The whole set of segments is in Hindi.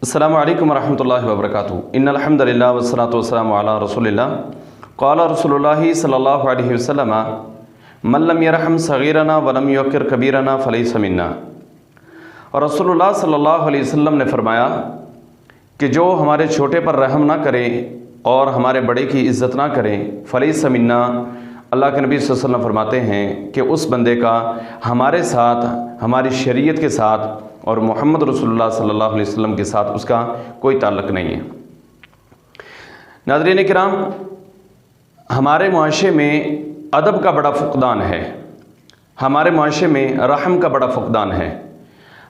अस्सलामु अलैकुम वरहमतुल्लाहि वबरकातुहू। इन्नल हम्दुलिल्लाह वस्सलातु वस्सलामु अला रसूलिल्लाह। क़ाला रसूलुल्लाहि सल्लल्लाहु अलैहि वसल्लम मन लम यरहम सगीरना वलम युक़िर कबीरना फलैसा मिन्ना। और रसूलुल्लाह सल्लल्लाहु अलैहि वसल्लम ने फरमाया कि जो हमारे छोटे पर रहम ना करे और हमारे बड़े की इज़्ज़त ना करे, फलैसा मिन्ना। अल्लाह के नबी सल्लल्लाहु अलैहि वसल्लम फरमाते हैं कि उस बंदे का हमारे साथ, हमारी शरीयत के साथ और मोहम्मद रसूलुल्लाह सल्लल्लाहु अलैहि वसल्लम के साथ उसका कोई ताल्लुक़ नहीं है। नाज़रीन किराम, हमारे मुआशरे में अदब का बड़ा फ़ुक़दान है, हमारे मुआशरे में रहम का बड़ा फ़ुक़दान है।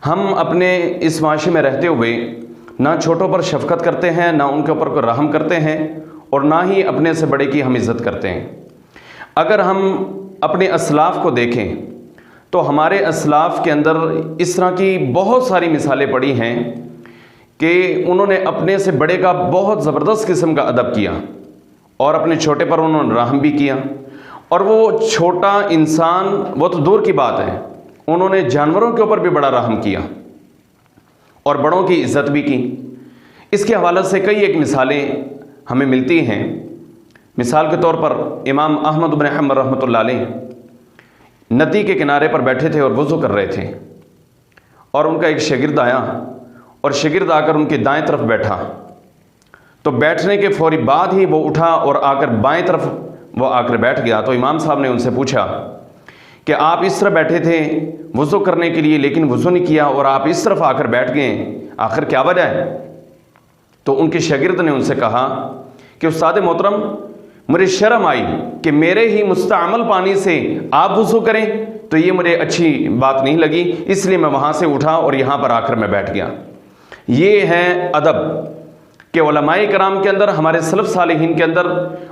हम अपने इस मुआशरे में रहते हुए ना छोटों पर शफ़क़त करते हैं, ना उनके ऊपर कोई रहम करते हैं और ना ही अपने से बड़े की हम इज़्ज़त करते हैं। अगर हम अपने असलाफ़ को देखें तो हमारे असलाफ़ के अंदर इस तरह की बहुत सारी मिसालें पड़ी हैं कि उन्होंने अपने से बड़े का बहुत ज़बरदस्त किस्म का अदब किया और अपने छोटे पर उन्होंने रहम भी किया। और वो छोटा इंसान, वो तो दूर की बात है, उन्होंने जानवरों के ऊपर भी बड़ा रहम किया और बड़ों की इज़्ज़त भी की। इसके हवाले से कई एक मिसालें हमें मिलती हैं। मिसाल के तौर पर इमाम अहमद बिन हंबल रहमतुल्लाह अलैह नदी के किनारे पर बैठे थे और वज़ू कर रहे थे और उनका एक शागिर्द आया और शागिर्द आकर उनके दाएं तरफ बैठा। तो बैठने के फौरी बाद ही वो उठा और आकर बाएं तरफ वो आकर बैठ गया। तो इमाम साहब ने उनसे पूछा कि आप इस तरफ बैठे थे वज़ू करने के लिए, लेकिन वज़ू नहीं किया और आप इस तरफ आकर बैठ गए, आखिर क्या वजह है? तो उनके शागिर्द ने उनसे कहा कि उस्ताद मोहतरम, मुझे शर्म आई कि मेरे ही मुस्तअमल पानी से आप वज़ू करें, तो ये मुझे अच्छी बात नहीं लगी, इसलिए मैं वहाँ से उठा और यहाँ पर आकर मैं बैठ गया। ये है अदब कि उलमाए कराम के अंदर, हमारे सलफ़ सालिहीन के अंदर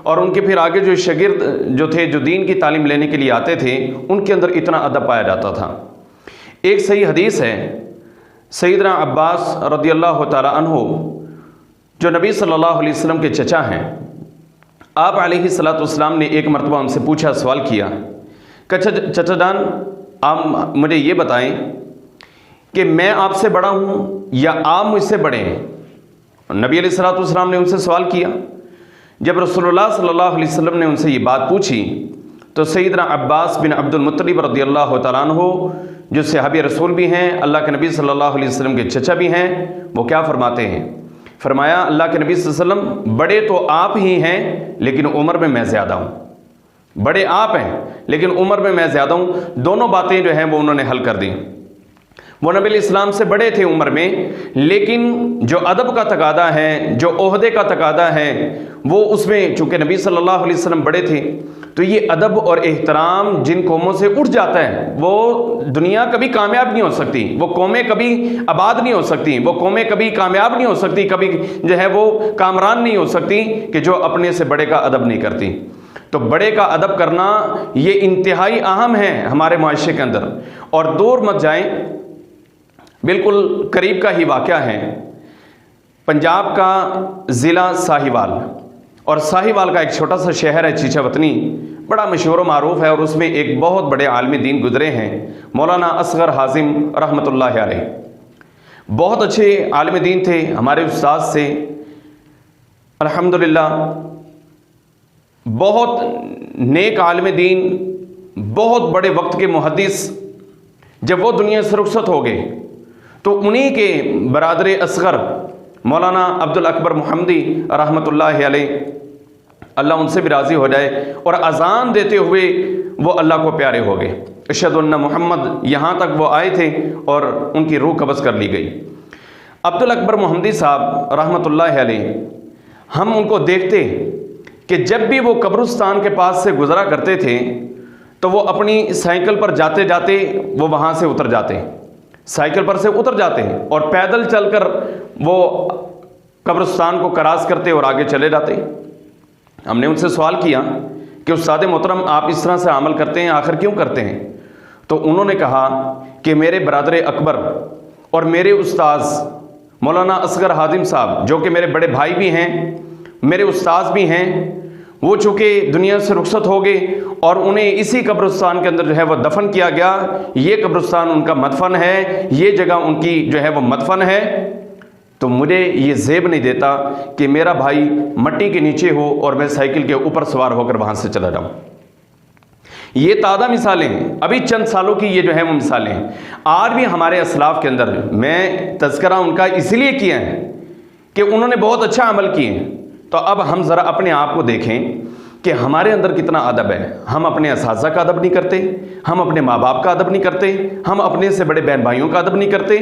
और उनके फिर आगे जो शागिर्द जो थे, जो दीन की तालीम लेने के लिए आते थे, उनके अंदर इतना अदब पाया जाता था। एक सही हदीस है, सैयदना अब्बास रज़ियल्लाहु ताला अन्हु जो नबी सल्लल्लाहु अलैहि वसल्लम के चचा हैं, आप अलैहिस्सलातु वस्सलाम ने एक मरतबा उनसे पूछा, सवाल किया कि चचा जान, आप मुझे ये बताएं कि मैं आपसे बड़ा हूँ या आप मुझसे बड़े हैं? नबी अलैहिस्सलातु वस्सलाम ने उनसे सवाल किया। जब रसूलुल्लाह सल्लल्लाहु अलैहि वसल्लम ने उनसे ये बात पूछी तो सैयदना अब्बास बिन अब्दुल मुत्तलिब रज़ियल्लाहु तआला अन्हु जो सहाबी रसूल भी हैं, अल्लाह के नबी सल्लल्लाहु अलैहि वसल्लम के चचा भी हैं, वो क्या फरमाते हैं? फरमाया, अल्लाह के नबी सल्लल्लाहु अलैहि वसल्लम, बड़े तो आप ही हैं लेकिन उम्र में मैं ज़्यादा हूँ। बड़े आप हैं लेकिन उम्र में मैं ज़्यादा हूँ। दोनों बातें जो हैं वो उन्होंने हल कर दी। वो नबी इस्लाम से बड़े थे उम्र में, लेकिन जो अदब का तकादा है, जो ओहदे का तकादा है, वो उसमें चूँकि नबी सल्लल्लाहु अलैहि वसल्लम बड़े थे, तो ये अदब और एहतराम जिन कौमों से उठ जाता है, वो दुनिया कभी कामयाब नहीं हो सकती, वो कौमें कभी आबाद नहीं हो सकती, वो कौमें कभी कामयाब नहीं हो सकती, कभी जो है वो कामरान नहीं हो सकती कि जो अपने से बड़े का अदब नहीं करती। तो बड़े का अदब करना ये इंतहाई अहम है हमारे माशरे के अंदर। और दूर मत जाएं, बिल्कुल करीब का ही वाक़या है। पंजाब का ज़िला साहिवाल, और साहिवाल का एक छोटा सा शहर है चीचावतनी, बड़ा मशहूर मारूफ है और उसमें एक बहुत बड़े आलिम दीन गुजरे हैं, मौलाना असगर हाजिम रहमतुल्लाह अलैह। बहुत अच्छे आलिम दीन थे, हमारे उस्ताद से अल्हम्दुलिल्लाह बहुत नेक आलिम दीन, बहुत बड़े वक्त के मुहद्दिस। जब वो दुनिया से रुखसत हो गए तो उन्हीं के बरादर असगर मौलाना अब्दुल अकबर मुहम्मदी रहमतुल्लाह अलैह, अल्लाह उनसे भी राज़ी हो जाए, और अज़ान देते हुए वो अल्लाह को प्यारे हो गए। अशहदु अन्ना मोहम्मद, यहाँ तक वो आए थे और उनकी रूह कब्ज़ कर ली गई। अब्दुल अकबर मुहम्मदी साहब रहमतुल्लाह अलैह, हम उनको देखते कि जब भी वो कब्रिस्तान के पास से गुज़रा करते थे तो वो अपनी साइकिल पर जाते जाते वो वहाँ से उतर जाते, साइकिल पर से उतर जाते हैं और पैदल चलकर वो कब्रिस्तान को क्रॉस करते और आगे चले जाते। हमने उनसे सवाल किया कि उस्ताद मोहतरम, आप इस तरह से अमल करते हैं, आखिर क्यों करते हैं? तो उन्होंने कहा कि मेरे बरादर अकबर और मेरे उस्ताद मौलाना असगर हाजिम साहब, जो कि मेरे बड़े भाई भी हैं, मेरे उस्ताद भी हैं, वो चूँकि दुनिया से रुखसत हो गए और उन्हें इसी कब्रिस्तान के अंदर जो है वो दफन किया गया। ये कब्रिस्तान उनका मदफन है, ये जगह उनकी जो है वो मदफन है। तो मुझे ये ज़ेब नहीं देता कि मेरा भाई मट्टी के नीचे हो और मैं साइकिल के ऊपर सवार होकर वहाँ से चला जाऊँ। ये ताज़ा मिसालें हैं, अभी चंद सालों की ये जो है वो मिसालें हैं। आज भी हमारे असलाफ के अंदर, मैं तज़किरा उनका इसलिए किया है कि उन्होंने बहुत अच्छा अमल किए हैं। तो अब हम ज़रा अपने आप को देखें कि हमारे अंदर कितना अदब है। हम अपने असातिज़ा का अदब नहीं करते, हम अपने माँ बाप का अदब नहीं करते, हम अपने से बड़े बहन भाइयों का अदब नहीं करते।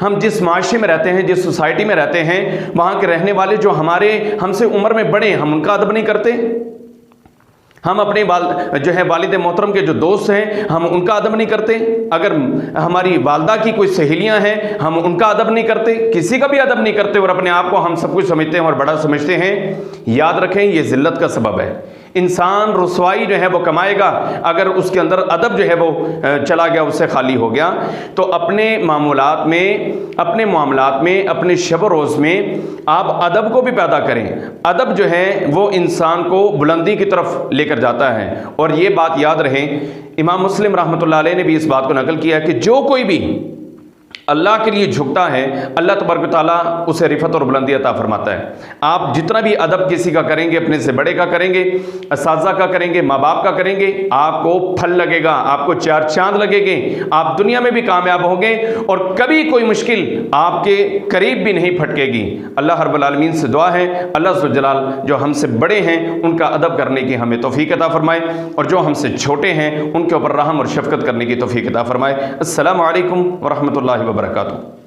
हम जिस माशरे में रहते हैं, जिस सोसाइटी में रहते हैं, वहाँ के रहने वाले जो हमारे हमसे उम्र में बड़े हैं, हम उनका अदब नहीं करते। हम अपने जो है वालिद मोहतरम के जो दोस्त हैं, हम उनका अदब नहीं करते। अगर हमारी वालदा की कोई सहेलियां हैं, हम उनका अदब नहीं करते, किसी का भी अदब नहीं करते और अपने आप को हम सब कुछ समझते हैं और बड़ा समझते हैं। याद रखें, ये ज़िल्लत का सबब है। इंसान रुसवाई जो है वो कमाएगा अगर उसके अंदर अदब जो है वो चला गया, उससे खाली हो गया। तो अपने मामूलात में, अपने मामलात में, अपने शब रोज़ में आप अदब को भी पैदा करें। अदब जो है वो इंसान को बुलंदी की तरफ लेकर जाता है। और ये बात याद रहे, इमाम मुस्लिम रहमतुल्लाह अलैह ने भी इस बात को नकल किया कि जो कोई भी अल्लाह के लिए झुकता है, अल्लाह तबारक व तआला उसे रिफत और बुलंदी अता फरमाता है। आप जितना भी अदब किसी का करेंगे, अपने से बड़े का करेंगे, असातिज़ा का करेंगे, माँ बाप का करेंगे, आपको फल लगेगा, आपको चार चांद लगेंगे, आप दुनिया में भी कामयाब होंगे और कभी कोई मुश्किल आपके करीब भी नहीं फटकेगी। अल्लाह रब्बुल आलमीन से दुआ है, अल्लाह ज़ुल जलाल जो हमसे बड़े हैं उनका अदब करने की हमें तौफीक अता फरमाए और जो हमसे छोटे हैं उनके ऊपर रहम और शफ़क़त करने की तौफीक अता फरमाए। अस्सलामु अलैकुम व रहमतुल्लाहि व बरकातुहू।